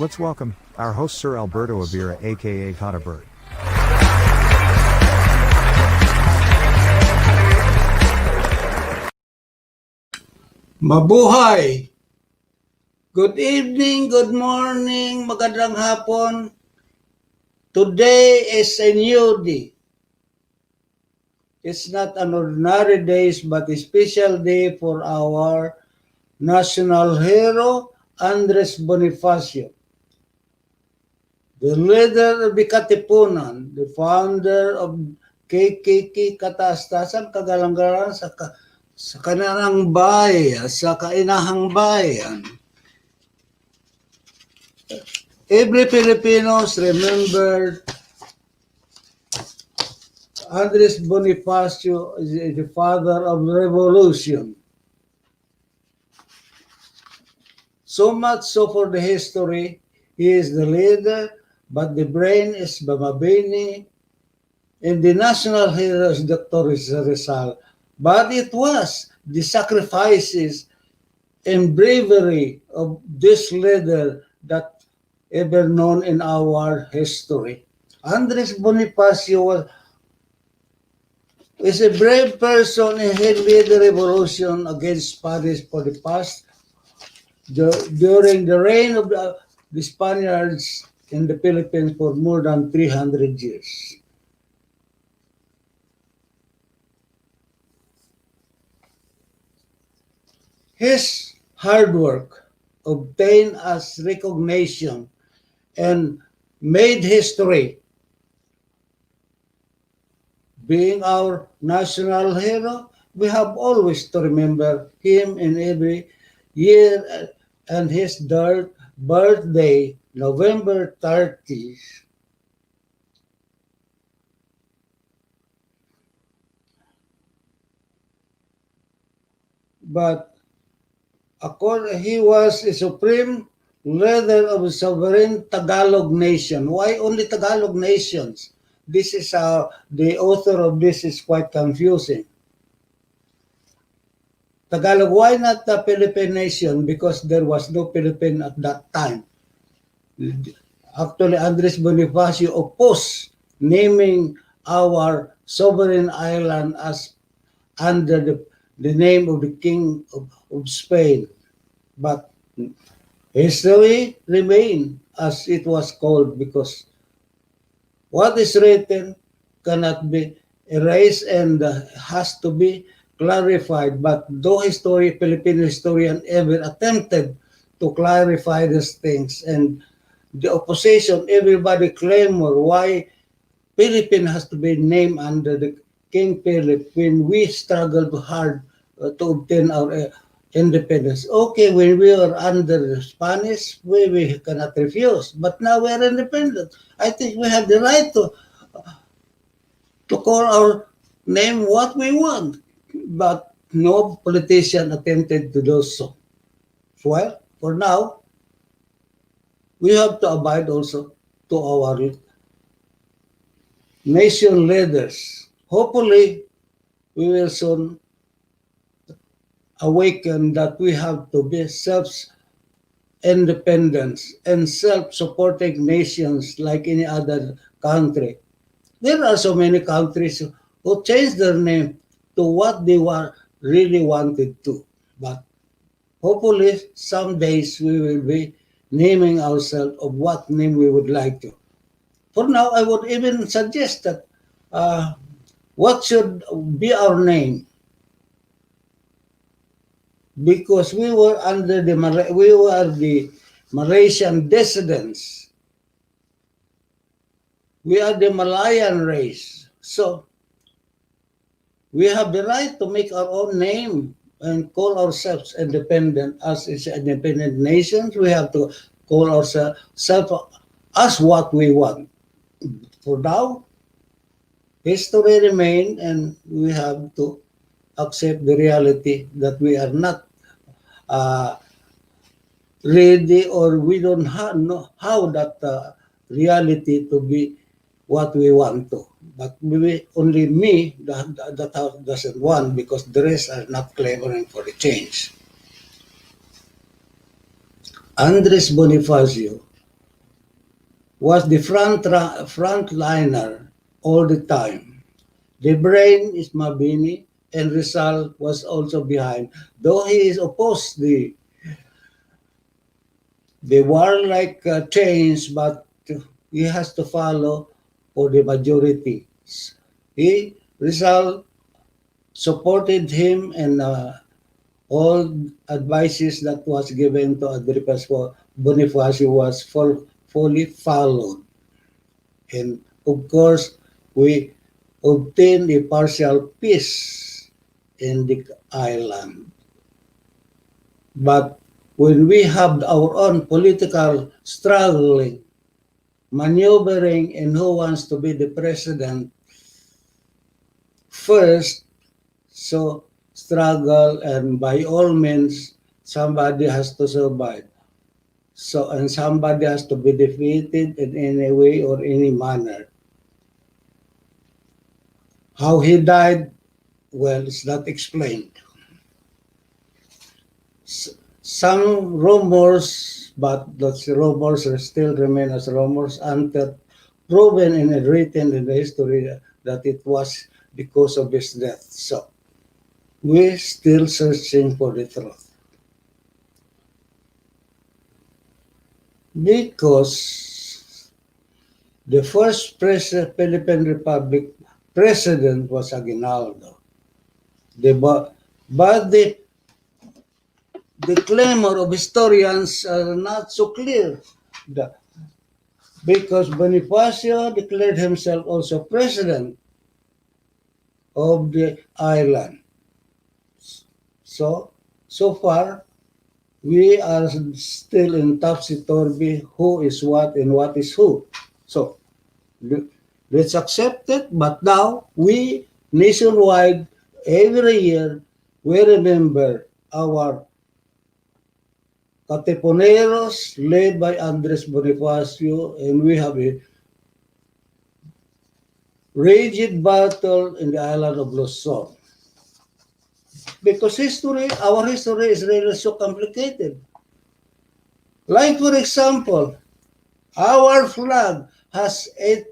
Let's welcome our host, Sir Alberto Avira, aka TATA BERT. Mabuhay! Good evening, good morning, magandang hapon. Today is a new day. It's not an ordinary day, but a special day for our national hero, Andres Bonifacio, the leader of the Katipunan, the founder of KKK Kataas-Taasan, Kagalang-galang sa kanilang bayan, sa kainahang bayan. Every Filipinos remember Andres Bonifacio is the father of revolution. So much so for the history, he is the leader, but the brain is Bamabini, and the national hero is Dr. Rizal. But it was the sacrifices and bravery of this leader that ever known in our history. Andres Bonifacio is a brave person and he led the revolution against Spanish for the past during the reign of the Spaniards in the Philippines for more than 300 years. His hard work obtained us recognition and made history. Being our national hero, we have always to remember him in every year and his birthday, November 30th. But he was a supreme leader of a sovereign Tagalog nation. Why only Tagalog nations? This is the author of this is quite confusing. Tagalog, why not the Philippine nation? Because there was no Philippine at that time. Actually, Andres Bonifacio opposed naming our sovereign island as under the name of the King of Spain. But history remained as it was called because what is written cannot be erased and has to be clarified. But though Filipino historian ever attempted to clarify these things, and the opposition, everybody clamored why Philippines has to be named under the King Philip when we struggled hard to obtain our independence. Okay, when we were under the Spanish, we cannot refuse. But now we are independent. I think we have the right to call our name what we want. But no politician attempted to do so. Well, for now, we have to abide also to our nation leaders. Hopefully, we will soon awaken that we have to be self-independence and self-supporting nations like any other country. There are so many countries who changed their name to what they really wanted to. But hopefully, some days we will be naming ourselves of what name we would like to. For now, I would even suggest that what should be our name? Because we were the Malaysian descendants. We are the Malayan race. So we have the right to make our own name and call ourselves independent. As independent nations, we have to call ourselves as what we want. For now, history remains and we have to accept the reality that we are not ready, or we don't know how that reality to be what we want to. But maybe only me that doesn't want, because the rest are not clamoring for the change. Andres Bonifacio was the frontliner all the time. The brain is Mabini, and Rizal was also behind, though he is opposed the warlike change, but he has to follow for the majority. He Rizal supported him, and all advices that was given to Agrippas Bonifacio was fully followed. And of course, we obtained a partial peace in the island. But when we have our own political struggling, maneuvering, and who wants to be the president first, so struggle, and by all means, somebody has to survive. So, and somebody has to be defeated in any way or any manner. How he died, well, it's not explained. Some rumors, but those rumors still remain as rumors until proven and written in the history that it was because of his death. So, we're still searching for the truth. Because the first Philippine Republic president was Aguinaldo. But the clamor of historians are not so clear. Because Bonifacio declared himself also president of the island. So far, we are still in topsy-turvy who is what and what is who. So, let's accept it, but now we nationwide, every year, we remember our Katipuneros led by Andres Bonifacio, and we have a raging battle in the island of Luzon. Because our history is really so complicated. Like, for example, our flag has 8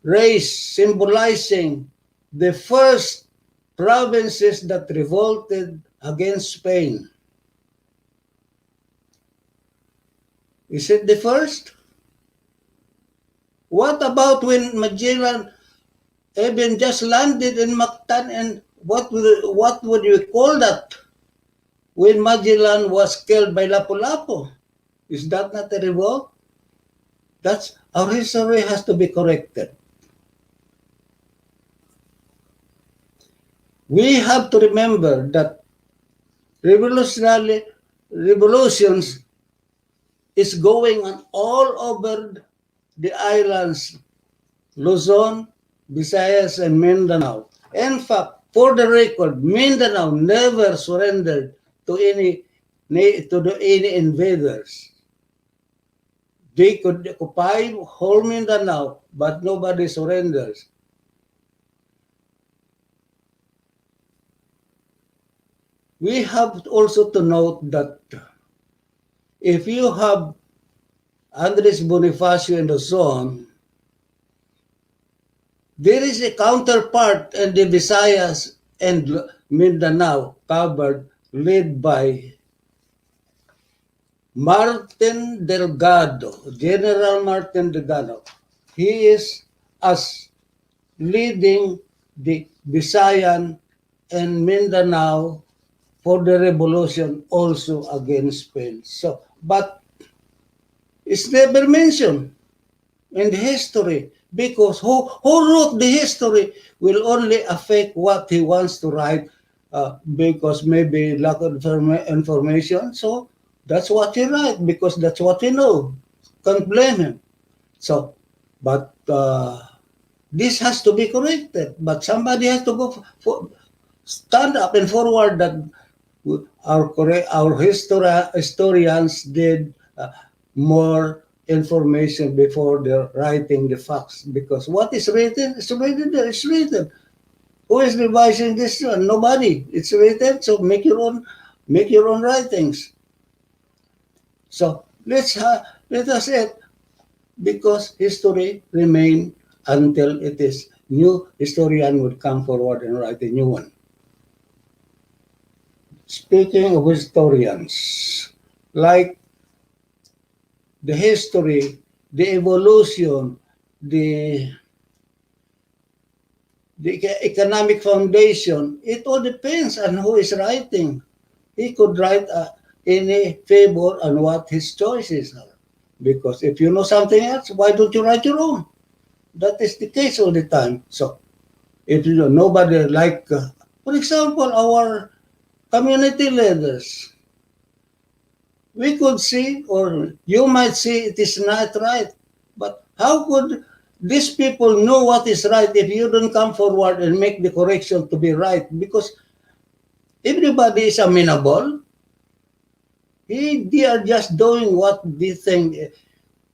rays symbolizing the first provinces that revolted against Spain. Is it the first? What about when Magellan even just landed in Mactan, and what would you call that? When Magellan was killed by Lapu-Lapu? Is that not a revolt? That's our history has to be corrected. We have to remember that revolutions is going on all over the islands, Luzon, Visayas, and Mindanao. In fact, for the record, Mindanao never surrendered to any invaders. They could occupy whole Mindanao, but nobody surrenders. We have also to note that if you have Andres Bonifacio in the zone, there is a counterpart in the Visayas and Mindanao covered, led by Martin Delgado, General Martin Delgado. He is as leading the Visayan and Mindanao for the revolution also against Spain. So, but it's never mentioned in the history, because who wrote the history will only affect what he wants to write, because maybe lack of information. So that's what he write, because that's what he know. Can't blame him. So, but this has to be corrected. But somebody has to go stand up and forward that our historians did more information before they're writing the facts, because what is written is written there. It's written. Who is revising this one? Nobody. It's written. So make your own writings. So let us say because history remain until it is new historian would come forward and write a new one. Speaking of historians, like the history, the evolution, the economic foundation, it all depends on who is writing. He could write any favor on what his choices are. Because if you know something else, why don't you write your own? That is the case all the time. So if you know, nobody like, for example, our community leaders, we could see, or you might see it is not right. But how could these people know what is right if you don't come forward and make the correction to be right? Because everybody is amenable. They are just doing what they think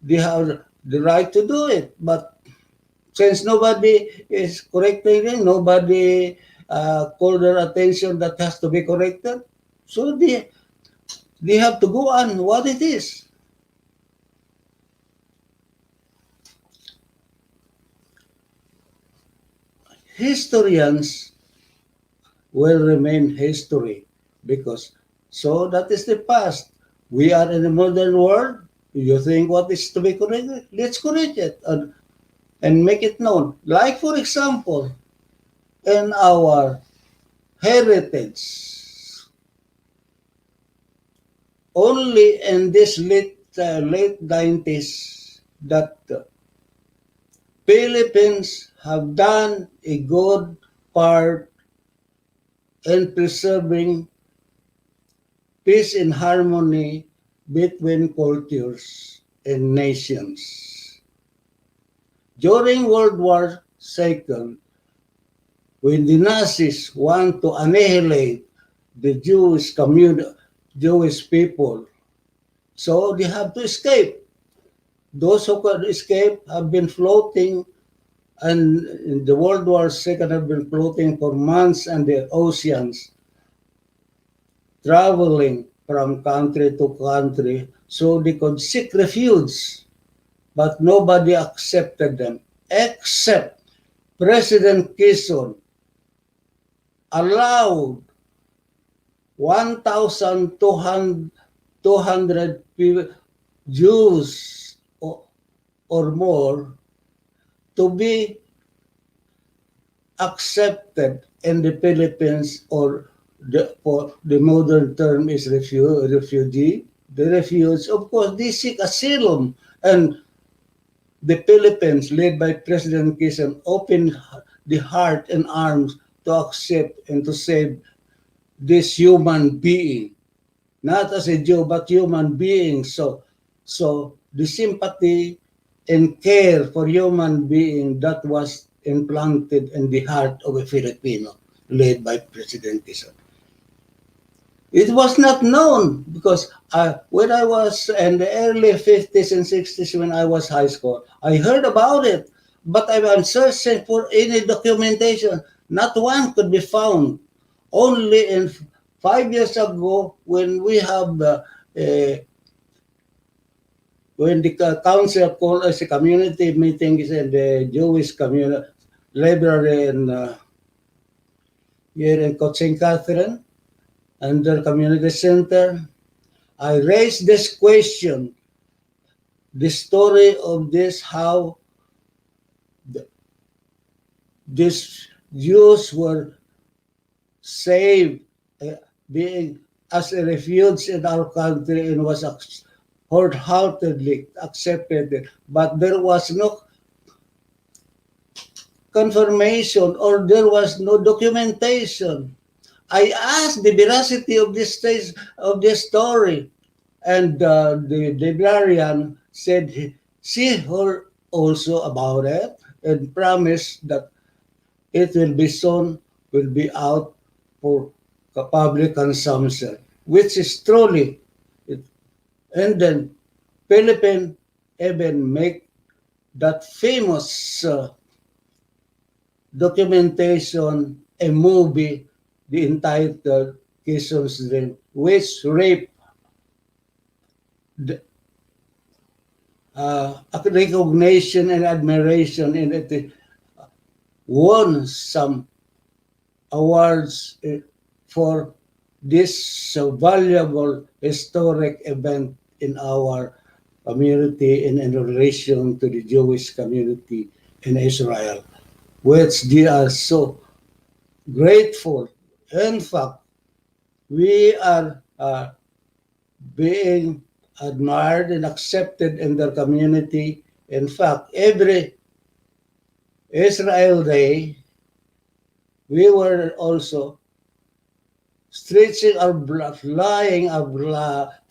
they have the right to do it. But since nobody is correcting it, nobody called their attention that has to be corrected, so they have to go on what it is. Historians will remain history because so that is the past. We are in a modern world. You think what is to be corrected? Let's correct it and make it known. Like, for example, in our heritage, only in this late 90s that Philippines have done a good part in preserving peace and harmony between cultures and nations. During World War II, when the Nazis want to annihilate the Jewish people, so they have to escape. Those who could escape have been floating, and in the World War II have been floating for months in the oceans, traveling from country to country so they could seek refuge. But nobody accepted them except President Quezon allowed 1,200 Jews or more to be accepted in the Philippines, or for the modern term is refugee. The refugees, of course, they seek asylum, and the Philippines, led by President Quezon, opened the heart and arms to accept and to save this human being, not as a Jew, but human being. So the sympathy and care for human being that was implanted in the heart of a Filipino, led by President Quezon. It was not known because when I was in the early 50s and 60s, when I was high school, I heard about it, but I'm searching for any documentation. Not one could be found. Only in 5 years ago, when we have when the council called us a community meeting in the Jewish community library here in St. Catherine, under community center, I raised this question, the story of this, how these Jews were saved, being as a refuge in our country, and was wholeheartedly accepted. But there was no confirmation, or there was no documentation. I asked the veracity of this story, and the librarian said she heard also about it and promised that it will be soon will be out for public consumption, which is truly. And then Philippines even make that famous documentation, a movie, the entitled Quezon's Dream, which rape recognition and admiration, and it won some awards for this valuable historic event in our community and in relation to the Jewish community in Israel, which they are so grateful. In fact, we are being admired and accepted in their community. In fact, every Israel Day, we were also stretching our flying our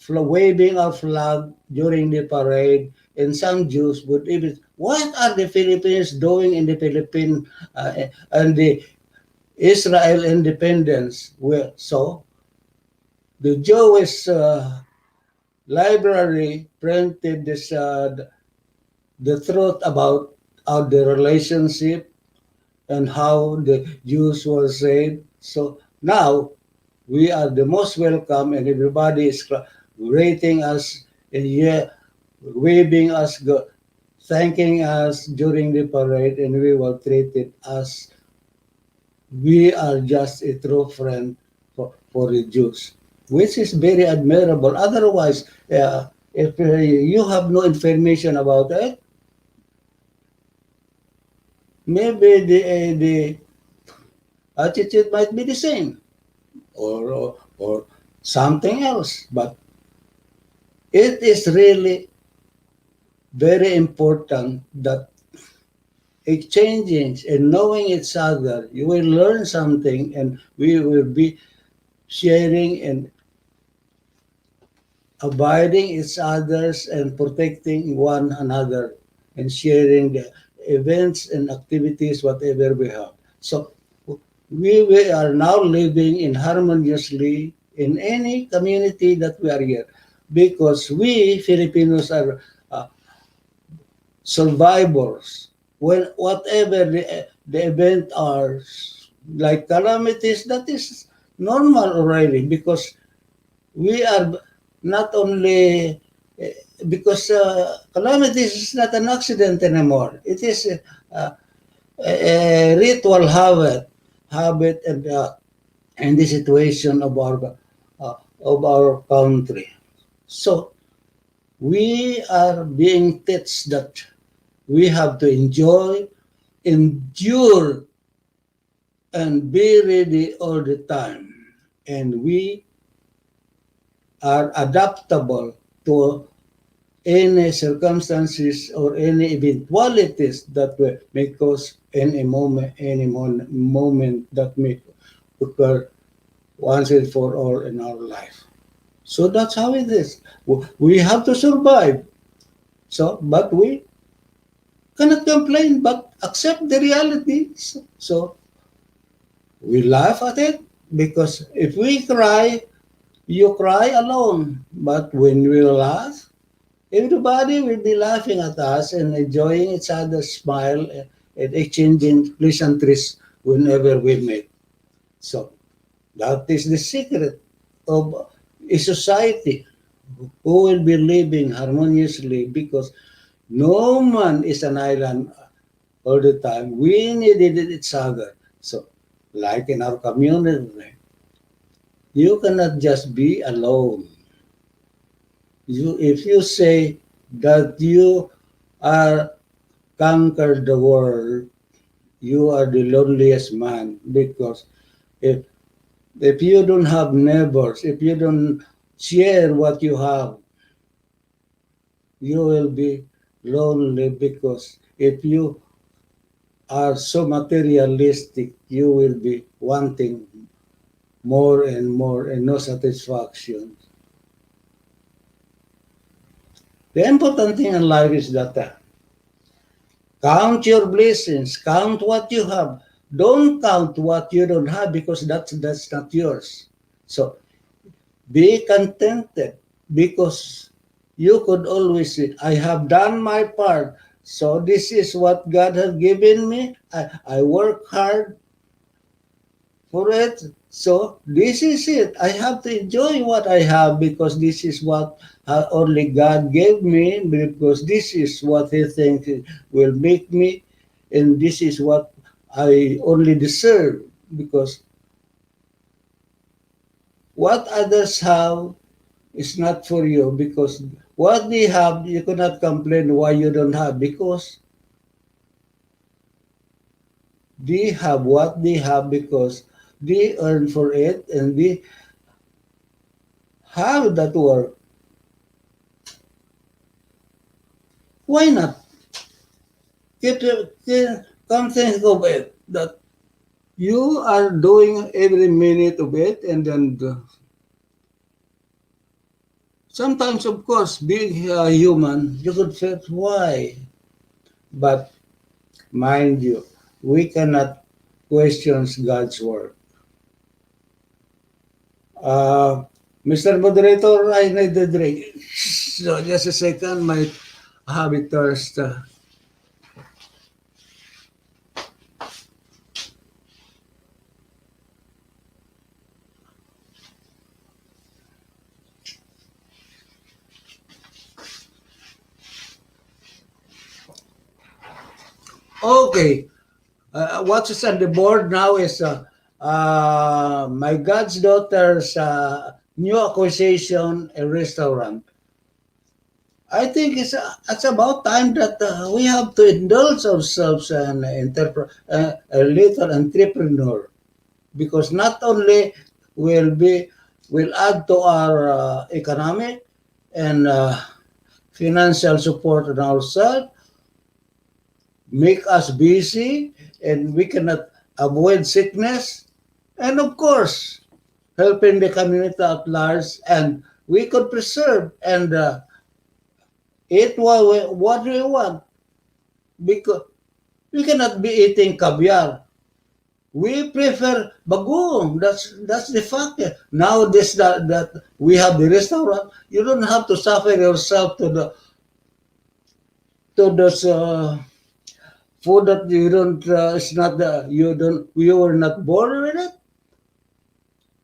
waving our flag during the parade. And some Jews would even, what are the Philippines doing in the Philippine and the Israel independence? Well, so the Jewish library printed this the truth about the relationship and how the Jews were saved. So now we are the most welcome, and everybody is rating us and waving us, thanking us during the parade, and we were treated as we are just a true friend for the Jews, which is very admirable. Otherwise, if you have no information about it, maybe the attitude might be the same, or something else. But it is really very important that exchanging and knowing each other, you will learn something, and we will be sharing and abiding each others and protecting one another and sharing the events and activities, whatever we have. So we are now living in harmoniously in any community that we are here, because we Filipinos are survivors. When whatever the event are, like calamities, that is normal already, because we are not only because calamities is not an accident anymore. It is a ritual habit and the situation of our country. So we are being taught that we have to enjoy, endure, and be ready all the time. And we are adaptable to any circumstances or any eventualities that may cause any moment that may occur once and for all in our life. So that's how it is. We have to survive. So, but we cannot complain, but accept the reality. So we laugh at it, because if we cry, you cry alone. But when we laugh, everybody will be laughing at us and enjoying each other's smile and exchanging pleasantries whenever we meet. So that is the secret of a society who will be living harmoniously, because no man is an island all the time. We needed each other. So, like in our community, you cannot just be alone. If you say that you are conquered the world, you are the loneliest man, because if if you don't have neighbors, if you don't share what you have, you will be lonely, because if you are so materialistic, you will be wanting more and more and no satisfaction. The important thing in life is that count your blessings, count what you have. Don't count what you don't have, because that's not yours. So be contented, because you could always say, I have done my part. So this is what God has given me. I work hard. for it. So this is it. I have to enjoy what I have because this is what only God gave me, because this is what He thinks it will make me, and this is what I only deserve, because what others have is not for you, because what they have you cannot complain why you don't have, because they have what they have because they earn for it and they have that work. Why not? Come think of it that you are doing every minute of it, and then sometimes, of course, being a human, you could say why. But mind you, we cannot question God's word. Uh, Mr. Moderator, I need the drink. So just a second, my habit thirst. Okay, what is on the board now is my God's daughter's new acquisition, a restaurant. I think it's about time that we have to indulge ourselves in a little entrepreneur, because not only will be will add to our economic and financial support on ourselves, make us busy, and we cannot avoid sickness, and of course helping the community at large, and we could preserve and eat what we want, because we cannot be eating caviar. We prefer bagoong. That's the fact. Now this that we have the restaurant, you don't have to suffer yourself to those food that you don't. It's not the you don't. You were not born with it.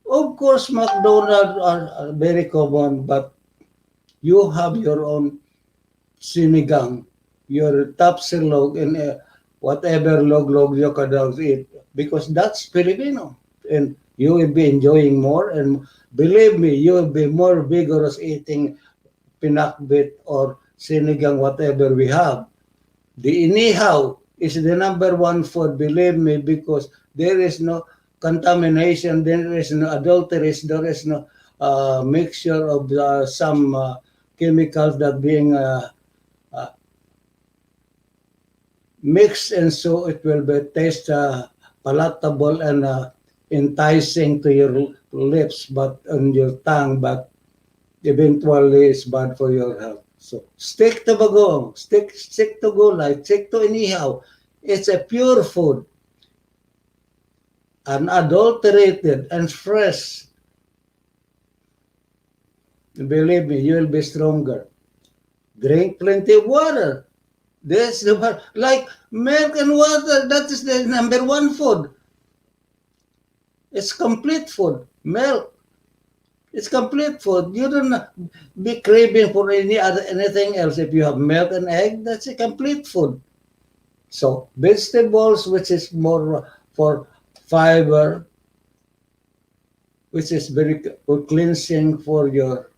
Of course, McDonald's are very common, but you have your own sinigang, your tapsilog, and whatever log you can eat, because that's Filipino, and you will be enjoying more. And believe me, you will be more vigorous eating pinakbit or sinigang, whatever we have. The inihaw is the number one food, believe me, because there is no contamination, there is no adulteries, there is no mixture of some chemicals that being uh, mixed, and so it will be taste palatable and enticing to your lips, but on your tongue, but eventually it's bad for your health. So stick to bagong, stick to gulay, stick to inihaw. It's a pure food, unadulterated and fresh. Believe me, you will be stronger. Drink plenty of water. This the like milk and water. That is the number one food. It's complete food. Milk. It's complete food. You don't be craving for anything else. If you have milk and egg, that's a complete food. So vegetables, which is more for fiber, which is very cleansing for your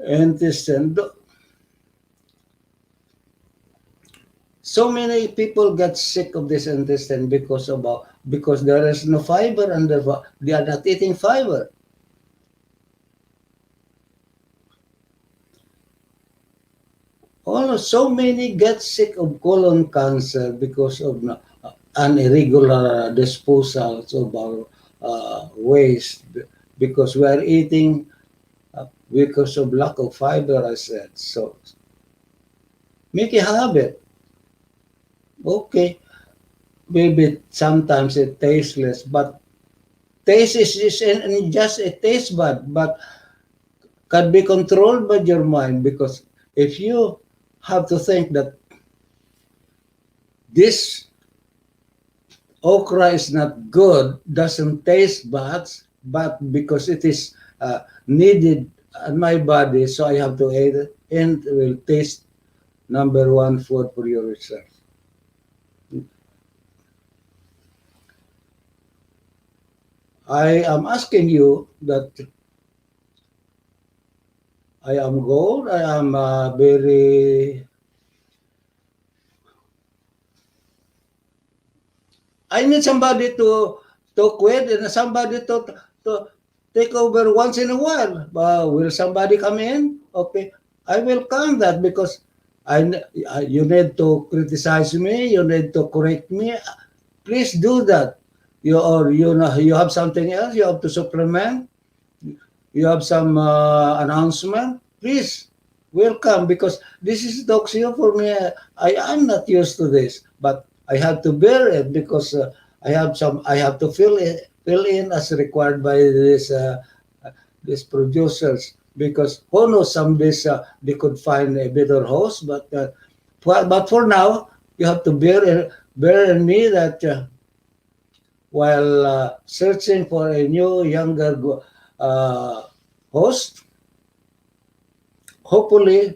intestine. So many people get sick of this intestine because there is no fiber, and they are not eating fiber. Oh, so many get sick of colon cancer because of an irregular disposal of our waste, because we are eating because of lack of fiber, I said. So make a habit. Okay, maybe sometimes it tasteless, but taste is just a taste bud, but can be controlled by your mind, because if you have to think that this okra is not good, doesn't taste bad, but because it is needed in my body, so I have to eat it, and it will taste number one food for your research. I am asking you that I am gold, I am very, I need somebody to quit and somebody to take over once in a while. Will somebody come in? Okay, I welcome that because you need to criticize me, you need to correct me. Please do that. You have something else you have to supplement. You have some announcement. Please welcome because this is talk show for me. I am not used to this, but I have to bear it because I have to fill in as required by these producers because who knows some days they could find a better host, but for now you have to bear in me that while searching for a new younger uh, host, hopefully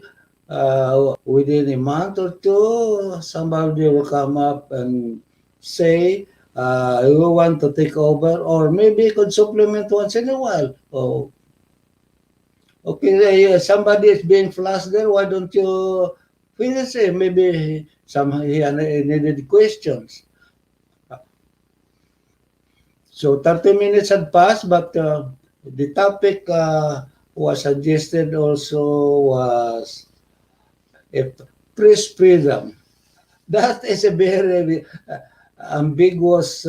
within a month or two, somebody will come up and say, we want to take over, or maybe could supplement once in a while. Oh, okay, somebody is being flushed there. Why don't you finish it? Maybe he needed questions. So 30 minutes had passed, but the topic was suggested also was a press freedom. That is a very ambiguous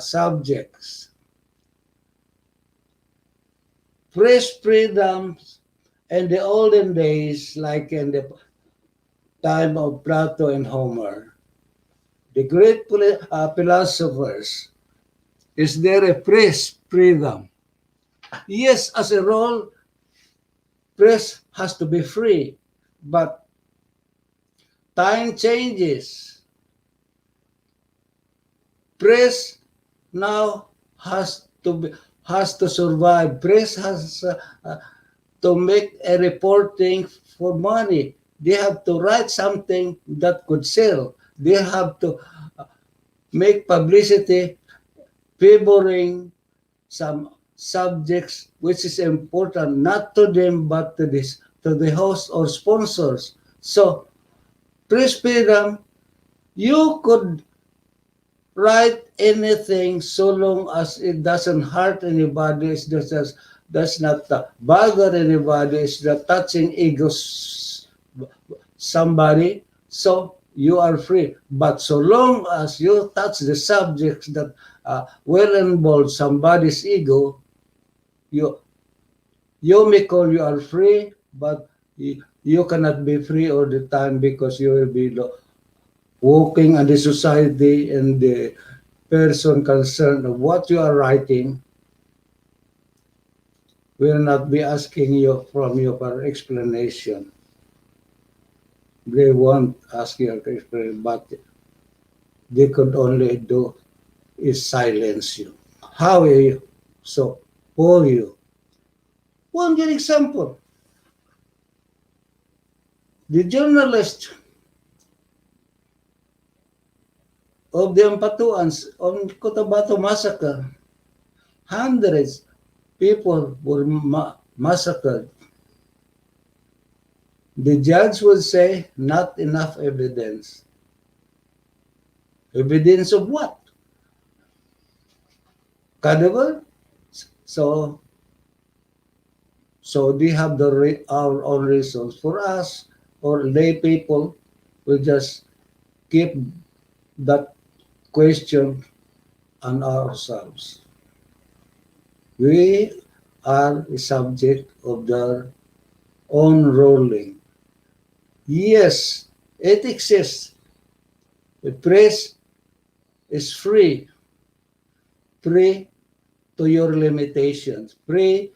subject. Press freedom in the olden days, like in the time of Plato and Homer, the great philosophers, is there a press freedom? Yes, as a rule, press has to be free, but time changes. Press now has to survive. Press has to make a reporting for money. They have to write something that could sell. They have to make publicity favoring some subjects which is important not to them but to the host or sponsors. So press freedom, you could write anything so long as it doesn't hurt anybody, it does not bother anybody, it's not touching egos somebody, so you are free. But so long as you touch the subjects that will involve somebody's ego, you you may call you are free, but you cannot be free all the time because you will be walking in the society and the person concerned of what you are writing will not be asking you from you for explanation. They won't ask you to explain, but they could only do is silence you. How are you? So, who are you? One good example. The journalist of the Ampatuans on Cotabato massacre, hundreds people were massacred. The judge would say, not enough evidence. Evidence of what? Cadaver? So, so they have our own reasons. For us, or lay people, will just keep that question on ourselves. We are the subject of their own ruling. Yes, it exists. The press is free, free to your limitations, free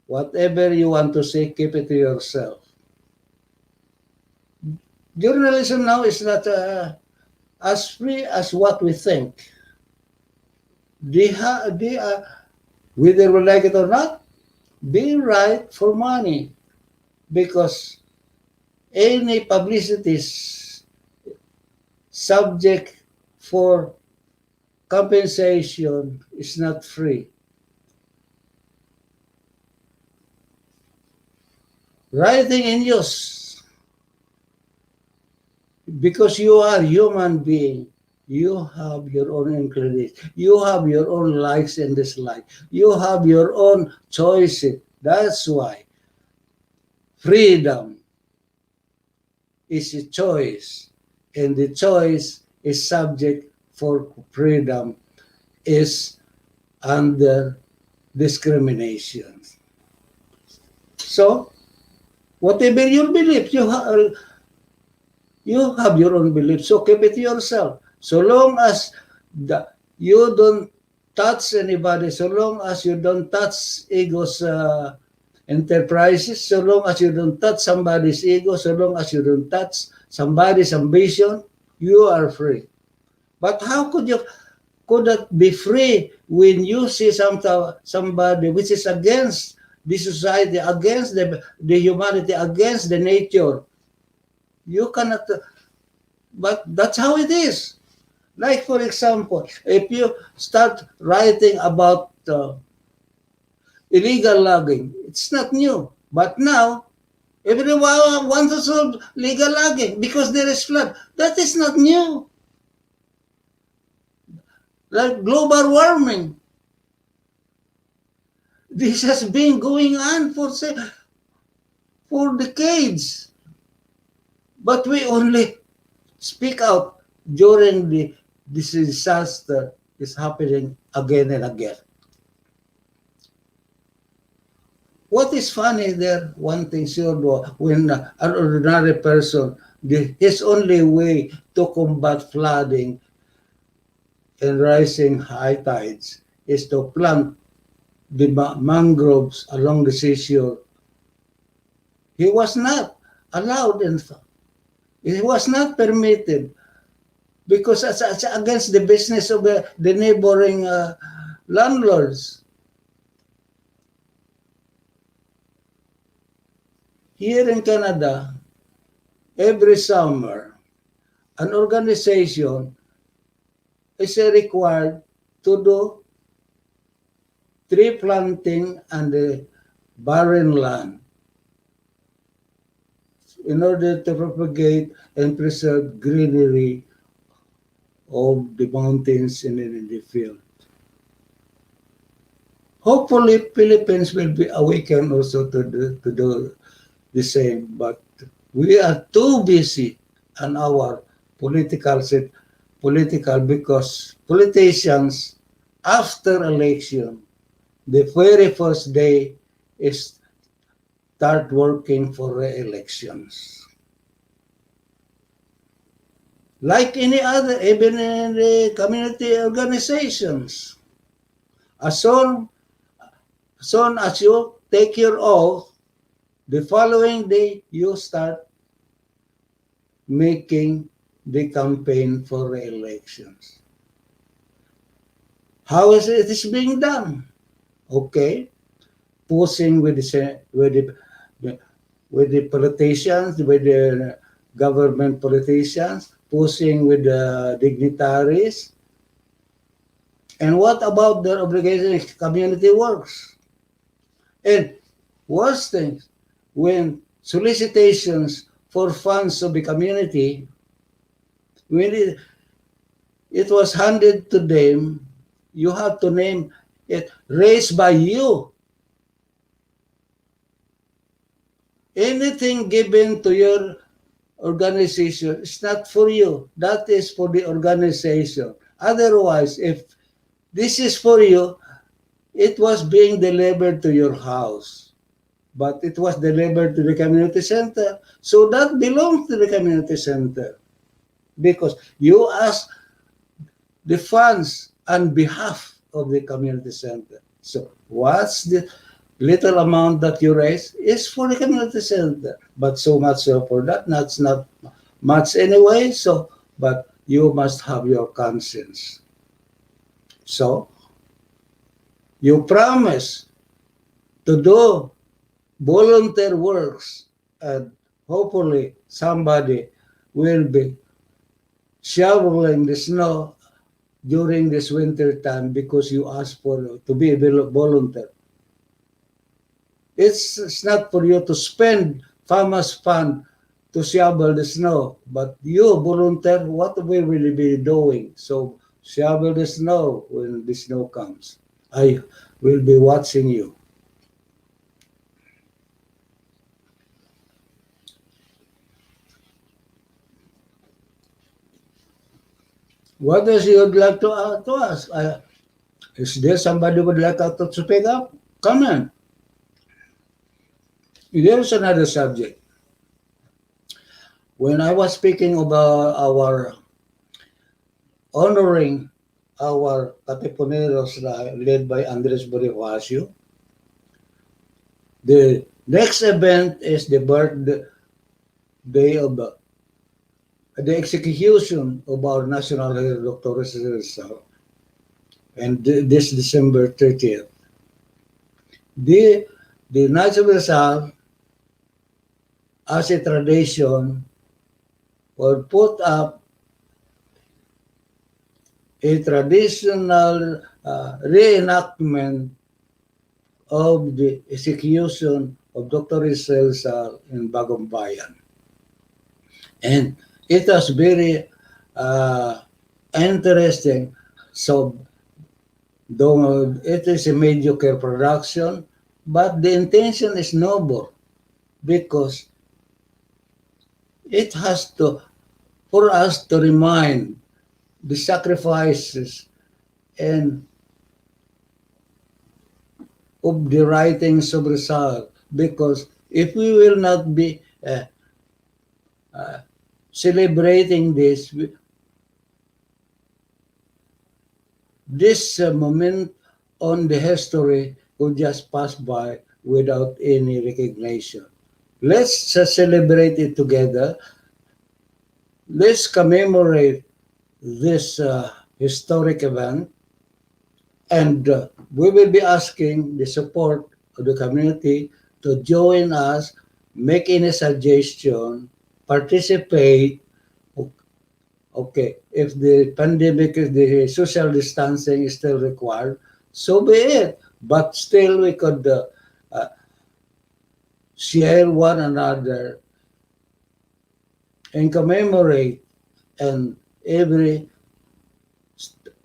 whatever you want to say, keep it to yourself. Journalism now is not as free as what we think. they are, whether we like it or not, they write for money because any publicity is subject for compensation is not free. Writing in use because you are human being. You have your own inclination. You have your own likes and dislikes. You have your own choices. That's why freedom is a choice, and the choice is subject for freedom is under discrimination. So, whatever your belief, you have your own belief, so keep it to yourself. So long as you don't touch anybody, so long as you don't touch ego's enterprises, so long as you don't touch somebody's ego, so long as you don't touch somebody's ambition, you are free. But how could that be free when you see somebody which is against the society, against the humanity, against the nature? You cannot, but that's how it is. Like, for example, if you start writing about illegal logging, it's not new. But now, everyone wants to solve legal logging because there is flood. That is not new. Like global warming, this has been going on for decades. But we only speak out during this disaster is happening again and again. What is funny there, one thing sure, when an ordinary person, his only way to combat flooding and rising high tides is to plant the mangroves along the seashore. He was not allowed, in fact. It was not permitted because it's against the business of the neighboring landlords. Here in Canada, every summer, an organization is required to do tree planting and the barren land in order to propagate and preserve greenery of the mountains and in the field. Hopefully, Philippines will be awakened also to do the same, but we are too busy on our political because politicians after election, the very first day is start working for re-elections. Like any other, even in the community organizations, as soon as you take your oath, the following day you start making the campaign for re-elections. How is it is being done? Okay, pushing with the politicians, with the government politicians, pushing with the dignitaries. And what about their obligation community works? And worst things, when solicitations for funds of the community, when it was handed to them, you have to name it raised by you. Anything given to your organization is not for you. That is for the organization. Otherwise, if this is for you, it was being delivered to your house. But it was delivered to the community center. So that belongs to the community center. Because you ask the funds on behalf of the community center. So what's the little amount that you raise is for the community center. But so much for that, that's not much anyway. So, but you must have your conscience. So You promise to do volunteer works, and hopefully somebody will be shoveling the snow during this winter time because you asked for to be a volunteer. It's not for you to spend farmers fund to shovel the snow, but you volunteer, what we will be doing? So shovel the snow when the snow comes. I will be watching you. What else you would like to ask? Is there somebody would like to speak up? Come on. There's another subject. When I was speaking about our honoring our Katipuneros led by Andres Bonifacio, the next event is the birthday of the execution of our national hero, Dr. Rizal, and this December 30th. The, the Knights of Rizal, as a tradition, will put up a traditional reenactment of the execution of Dr. Rizal in Bagong Bayan. And it was very interesting. So, though it is a mediocre production, but the intention is noble because it has to, for us to remind the sacrifices and of the writings of Rizal, because if we will not be celebrating this moment on the history will just pass by without any recognition. Let's celebrate it together. Let's commemorate this historic event, and we will be asking the support of the community to join us, make any suggestion, participate. Okay, if the pandemic, the social distancing is still required, so be it. But still, we could share one another and commemorate. And every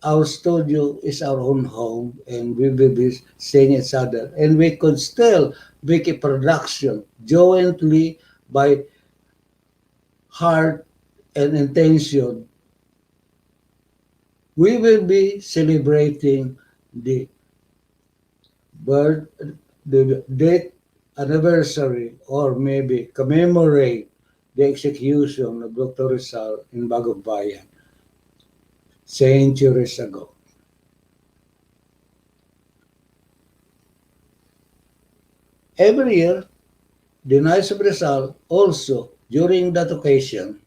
our studio is our own home, and we will be seeing each other. And we could still make a production jointly by heart and intention. We will be celebrating the birth, the date anniversary, or maybe commemorate the execution of Dr. Rizal in Bagong Bayan centuries ago. Every year, the Knights of Rizal also, during that occasion,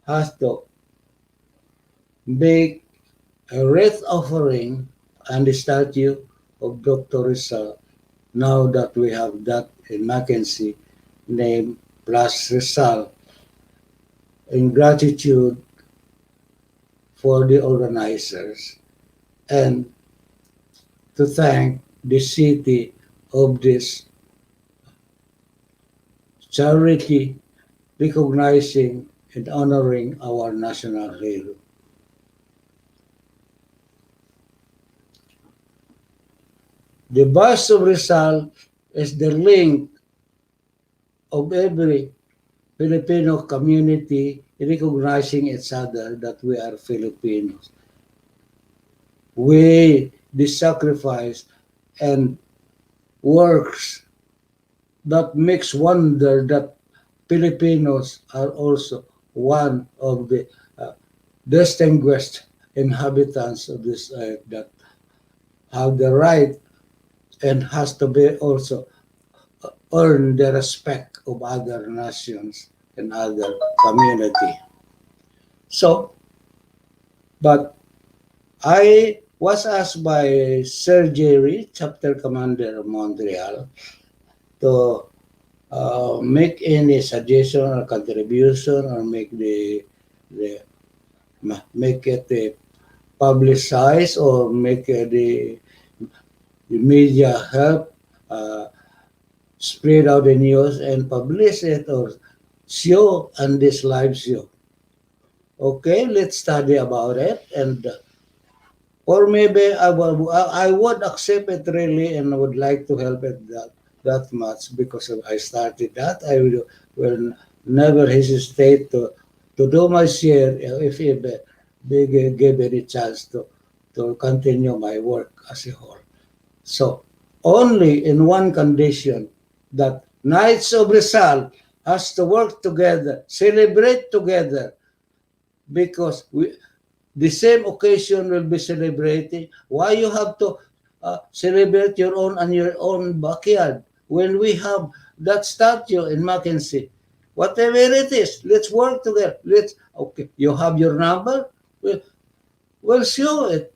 has to make a wreath offering and the statue of Dr. Rizal, now that we have that in Mackenzie name plus Rizal, in gratitude for the organizers and to thank the city of this charity recognizing and honoring our national hero. The bus of Rizal is the link of every Filipino community recognizing each other that we are Filipinos. We the sacrifice and works that makes wonder that Filipinos are also one of the distinguished inhabitants of this earth that have the right and has to be also earn the respect of other nations and other community. So, but I was asked by Sir Jerry, chapter commander of Montreal, to make any suggestion or contribution or the make it publicized or make the media help spread out the news and publish it or show on this live show. Okay, let's study about it and or maybe I would accept it really and I would like to help it that much because I started that. I will never hesitate to do my share if they give any chance to continue my work as a whole. So only in one condition that Knights of Rizal has to work together, celebrate together because the same occasion will be celebrating. Why you have to celebrate your own on your own backyard when we have that statue in Mackenzie? Whatever it is, let's work together. Okay. You have your number. We'll show it.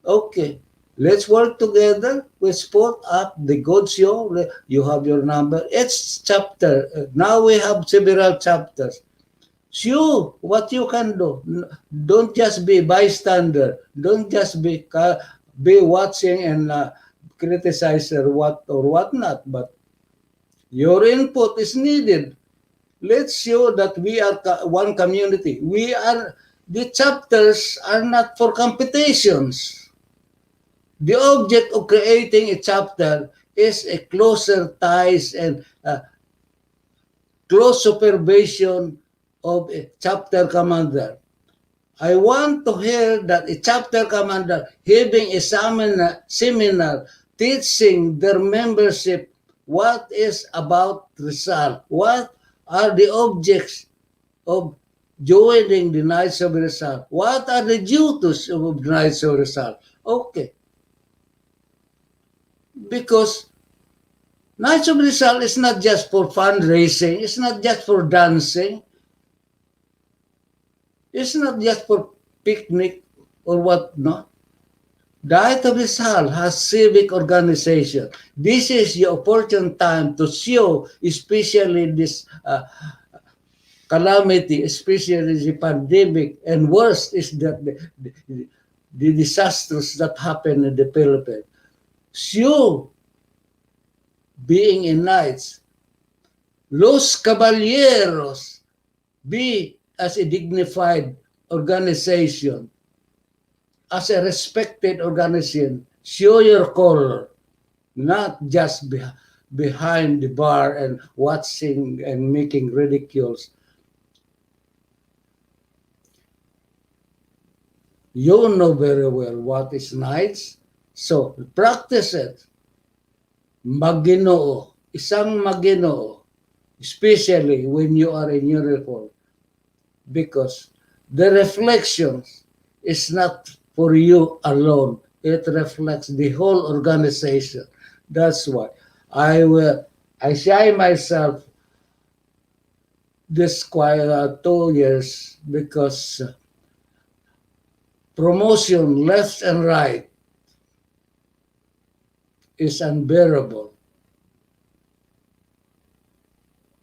Okay. Let's work together. Let's put up the good show. You have your number. It's chapter. Now we have several chapters. Sure, what you can do. Don't just be bystander. Don't just be watching and criticize or what not. But your input is needed. Let's show that we are one community. The chapters are not for competitions. The object of creating a chapter is a closer ties and close supervision of a chapter commander. I want to hear that a chapter commander having a seminar teaching their membership what is about Rizal, what are the objects of joining the Knights of Rizal, what are the duties of the Knights of Rizal. Okay. Because Knights of Rizal is not just for fundraising, it's not just for dancing, it's not just for picnic or whatnot. The Knights of Rizal has civic organization. This is the opportune time to show, especially this calamity, especially the pandemic, and worse is that the disasters that happen in the Philippines. Show being in Knights, Los Caballeros, be as a dignified organization, as a respected organization, show your color, not just behind the bar and watching and making ridicules. You know very well what is Knights, so practice it. Maginoo, isang maginoo, especially when you are in uniform, because the reflections is not for you alone. It reflects the whole organization. That's why I shy myself this 2 years because promotion left and right is unbearable.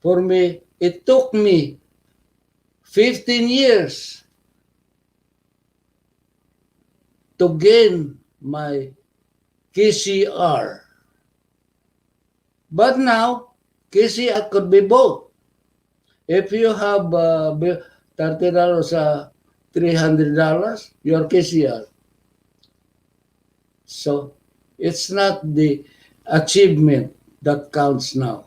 For me, it took me 15 years to gain my KCR. But now, KCR could be both. If you have $30 or $300, your KCR. So, it's not the achievement that counts now.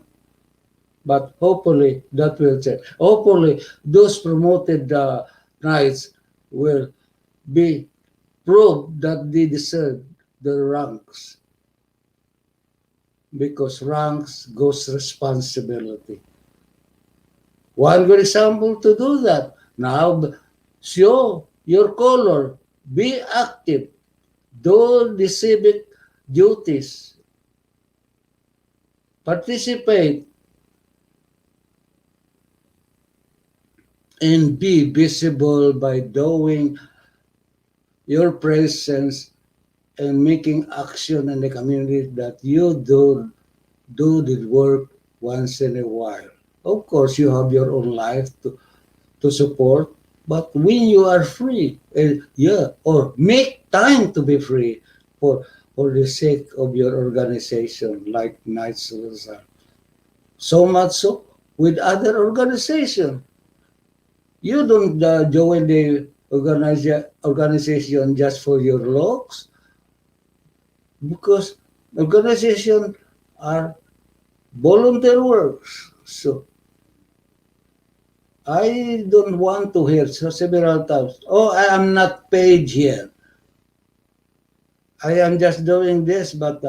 But hopefully, that will change. Hopefully, those promoted knights will be proved that they deserve the ranks. Because ranks goes responsibility. One good example to do that. Now, show your color. Be active. Do the civic duties. Participate. And be visible by doing your presence and making action in the community that you do the work once in a while. Of course, you have your own life to support, but when you are free, yeah, or make time to be free for for the sake of your organization, like Knights of the Sun. So much so with other organization. You don't join the organization just for your looks, because organization are volunteer works. So I don't want to hear so several times, oh, I am not paid here. I am just doing this, but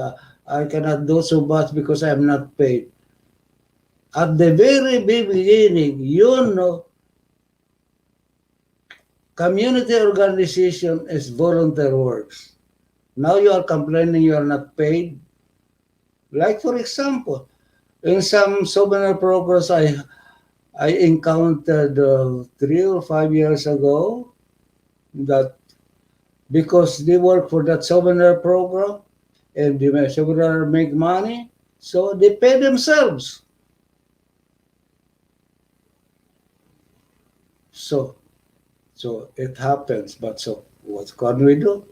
I cannot do so much because I am not paid. At the very beginning, you know, community organization is volunteer works. Now you are complaining you are not paid. Like for example, in some seminar programs I encountered 3 or 5 years ago, that because they work for that seminar program and the seminar make money, so they pay themselves. So so it happens. But so what can we do?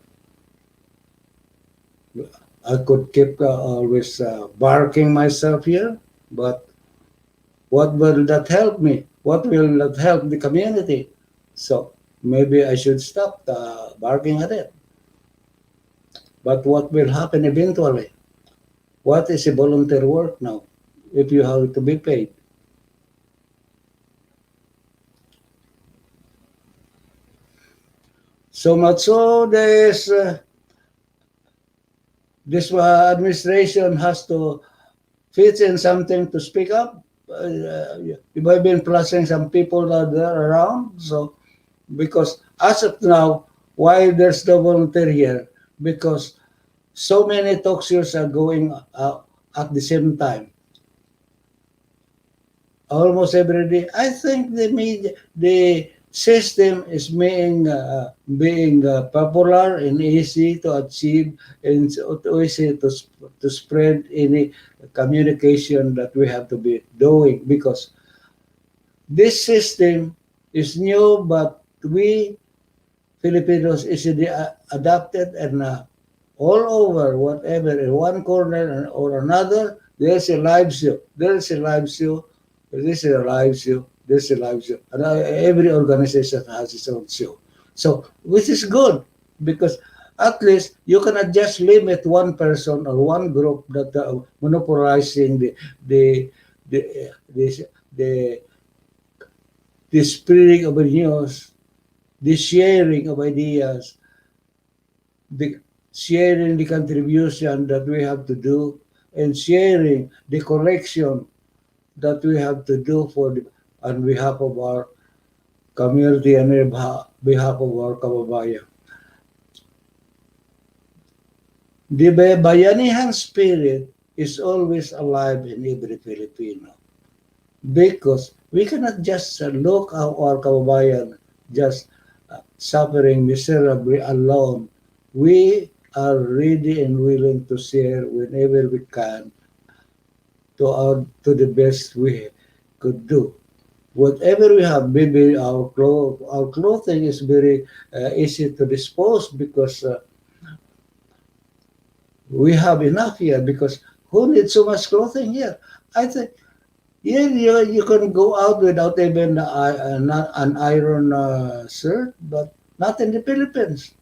I could keep always barking myself here, but what will that help me? What will that help the community? So maybe I should stop barking at it. But what will happen eventually? What is a volunteer work now if you have to be paid? So much so administration has to fit in something to speak up. You have been plussing some people that are around. So because as of now, why there's no volunteer here? Because so many talk shows are going at the same time, almost every day. I think the system is being popular and easy to achieve, and easy to spread any communication that we have to be doing, because this system is new, but we Filipinos easily adapted, and all over, whatever, in one corner or another, there's a live show. There's a live show. There's a live show. There's a live show. And every organization has its own show. So, which is good, because at least you cannot just limit one person or one group that monopolizing the the the the, the spreading of news, the sharing of ideas, the sharing the contribution that we have to do, and sharing the collection that we have to do on behalf of our community and on behalf of our kababayan. The bayanihan spirit is always alive in every Filipino, because we cannot just look at our kababayan just suffering miserably alone. We are ready and willing to share whenever we can, to the best we could do. Whatever we have, maybe our clothing is very easy to dispose, because we have enough here. Because who needs so much clothing here? I think, yeah, you can go out without even not an iron shirt, but not in the Philippines.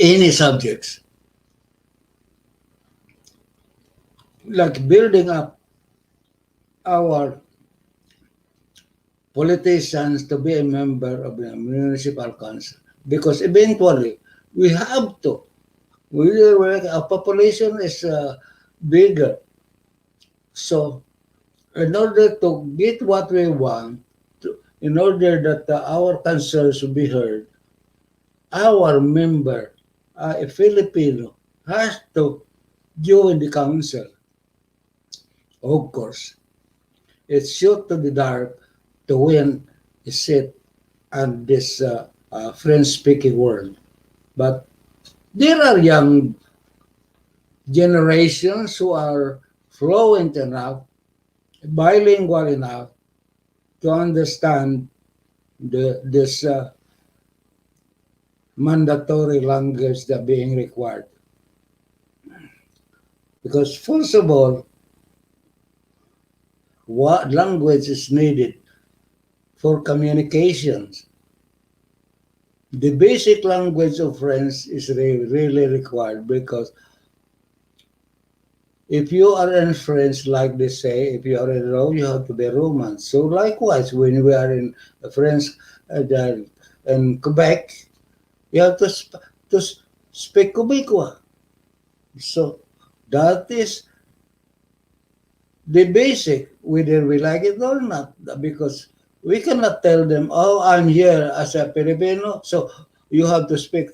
Any subjects, like building up our politicians to be a member of the municipal council, because eventually we have to. Our population is bigger, so in order to get what we want, in order that our concerns will be heard, our member, a Filipino, has to join the council. Of course, it's shoot to the dark to win a seat and this French-speaking world. But there are young generations who are fluent enough, bilingual enough to understand this mandatory language that being required. Because first of all, what language is needed for communications? The basic language of French is really required because if you are in French, like they say, if you are in Rome, you have to be Roman. So likewise, when we are in French in Quebec, you have to speak Quebecois. So that is the basic, whether we like it or not, because we cannot tell them, oh, I'm here as a Filipino, so you have to speak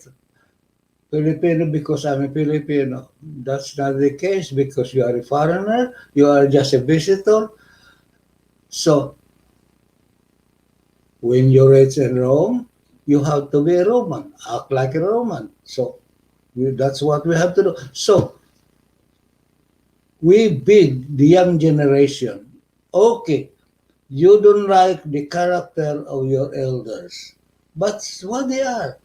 Filipino because I'm a Filipino. That's not the case because you are a foreigner, you are just a visitor. So when you reach in Rome, you have to be a Roman, act like a Roman. So that's what we have to do. So we bid the young generation, okay, you don't like the character of your elders, but what they are.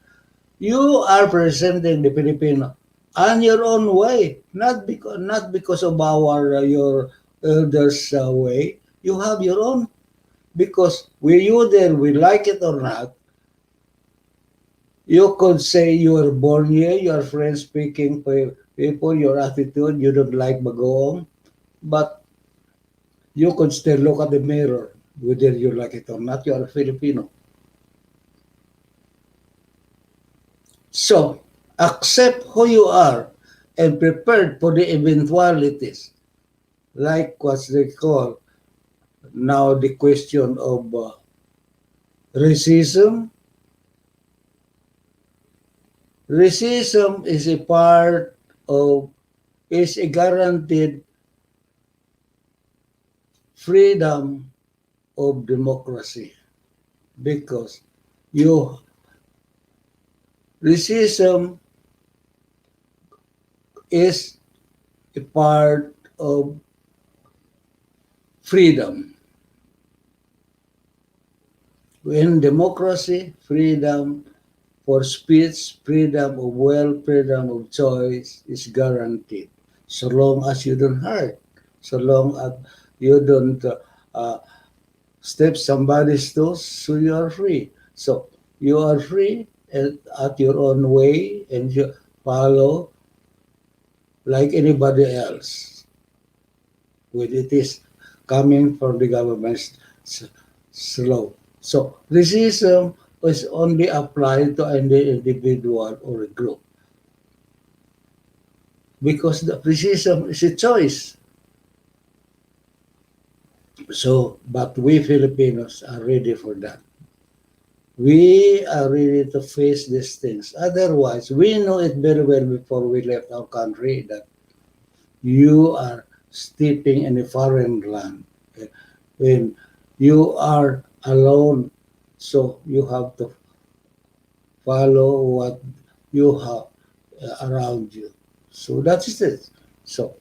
You are presenting the Filipino on your own way, not because of our your elders' way. You have your own because we you there, we like it or not. You could say you were born here, you are French speaking people, your attitude, you don't like bagoong, but you could still look at the mirror, whether you like it or not, you are a Filipino. So, accept who you are and prepared for the eventualities, like what they call now the question of racism. Racism is a part of, is a guaranteed freedom of democracy because you racism is a part of freedom. In democracy, freedom for speech, freedom of will, freedom of choice is guaranteed. So long as you don't hurt, so long as you don't uh, step somebody's toes, so you are free. So you are free at your own way and you follow like anybody else. When it is coming from the government's slow. So racism is only applied to an individual or a group because the racism is a choice. So, but we Filipinos are ready for that. We are ready to face these things. Otherwise, we know it very well before we left our country that you are stepping in a foreign land. When you are alone, so you have to follow what you have around you. So that's it. So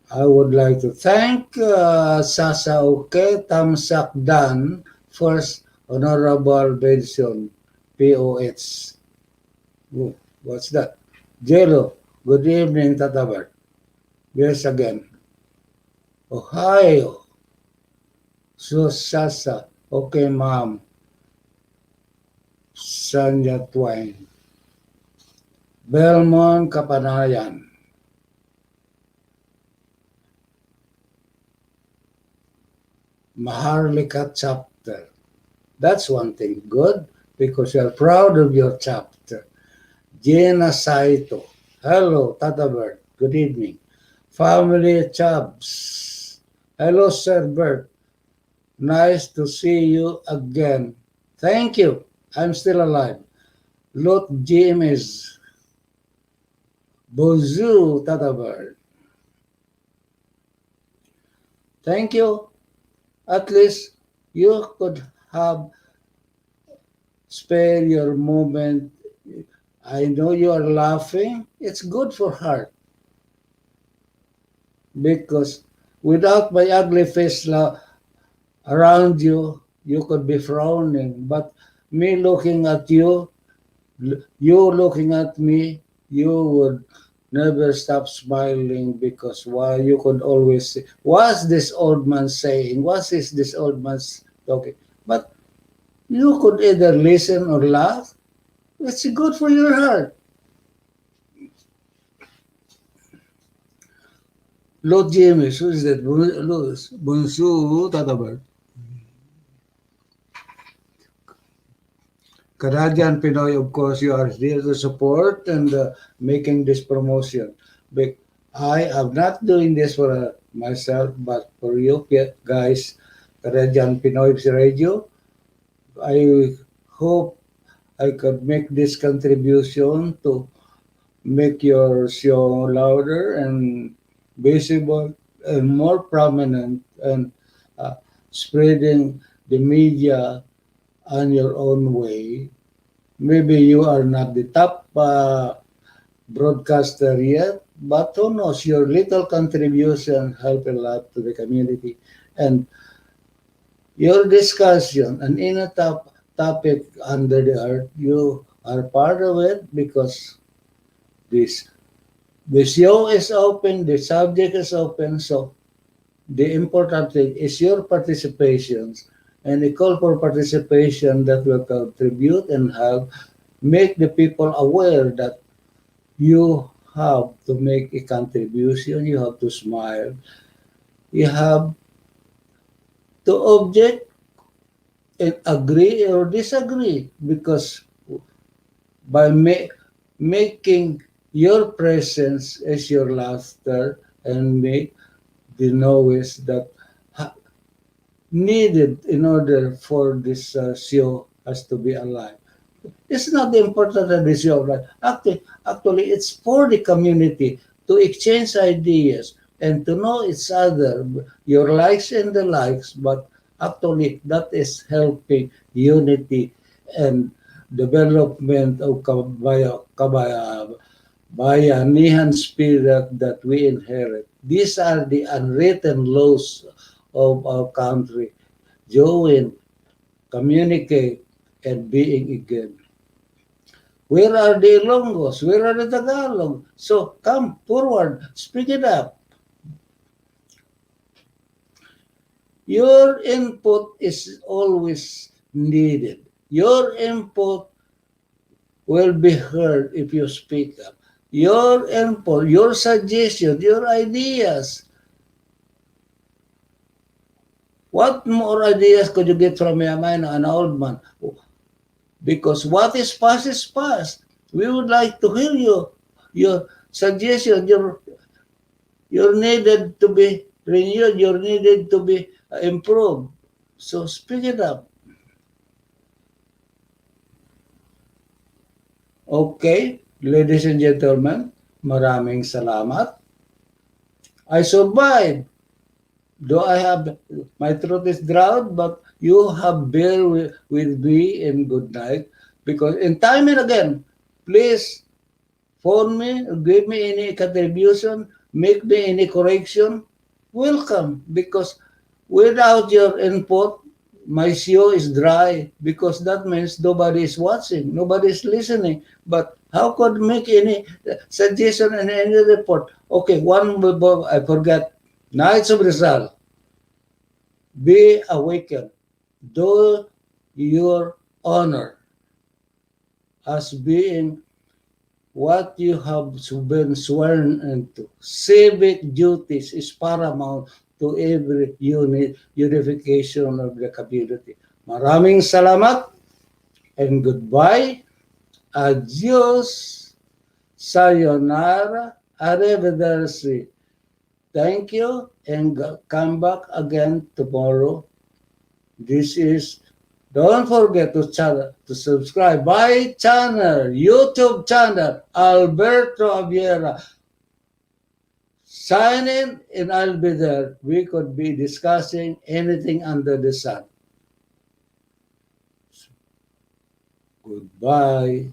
I would like to thank Sasa Uke Tamsak Dan, first honorable mention, POH. Oh, what's that? Jello, good evening, Tatabar. Yes, again. Ohio, so Sasa, okay, ma'am. Sanya Twain. Belmont, Kapanayan. Maharlika chapter. That's one thing good because you're proud of your chapter. Jena Saito. Hello, Tata Bert. Good evening. Family Chubs. Hello, Sir Bert. Nice to see you again. Thank you. I'm still alive. Lot James. Bonjour, Tata Bert. Thank you. At least you could have spare your moment. I know you are laughing. It's good for heart because without my ugly face around you, you could be frowning. But me looking at you, you looking at me, you would never stop smiling because why you could always say, what's this old man saying? What is this old man talking? But you could either listen or laugh. It's good for your heart. Lord James, who is that? Louis. Bonjour, Tatabar. Canadian Pinoy, of course, you are here to support and making this promotion. But I am not doing this for myself, but for you guys, Canadian Pinoy Radio. I hope I could make this contribution to make your show louder and visible and more prominent and uh, spreading the media on your own way. Maybe you are not the top broadcaster yet, but who knows, your little contribution help a lot to the community. And your discussion and in a topic under the earth, you are part of it because this the show is open, the subject is open, so the important thing is your participations and a call for participation that will contribute and help make the people aware that you have to make a contribution, you have to smile, you have to object and agree or disagree because by making your presence as your laughter and make the noise that needed in order for this show has to be alive. It's not the importance of the show, right? Actually, it's for the community to exchange ideas and to know each other, your likes and the likes, but actually that is helping unity and development of bayanihan spirit that we inherit. These are the unwritten laws of our country. Join, communicate, and being again. Where are the Ilonggos? Where are the Tagalog? So come forward, speak it up. Your input is always needed. Your input will be heard if you speak up. Your input, your suggestion, your ideas. What more ideas could you get from a man, an old man? Because what is past is past. We would like to hear your suggestion, you're needed to be renewed, you're needed to be improved. So speak it up. Okay, ladies and gentlemen, maraming salamat. I survived. Though I have, my throat is drowned, but you have bear with me and good night. Because in time and again, please phone me, give me any contribution, make me any correction. Welcome. Because without your input, my show is dry. Because that means nobody is watching, nobody is listening. But how could make any suggestion and any report? Okay, one I forgot. Knights of Rizal, be awakened. Do your honor as being what you have been sworn into. Civic duties is paramount to every unification of the community. Maraming salamat and goodbye. Adios. Sayonara. Arrivederci. Thank you and come back again tomorrow. This is, don't forget to subscribe my channel, YouTube channel, Alberto Aviera. Sign in and I'll be there. We could be discussing anything under the sun. Goodbye.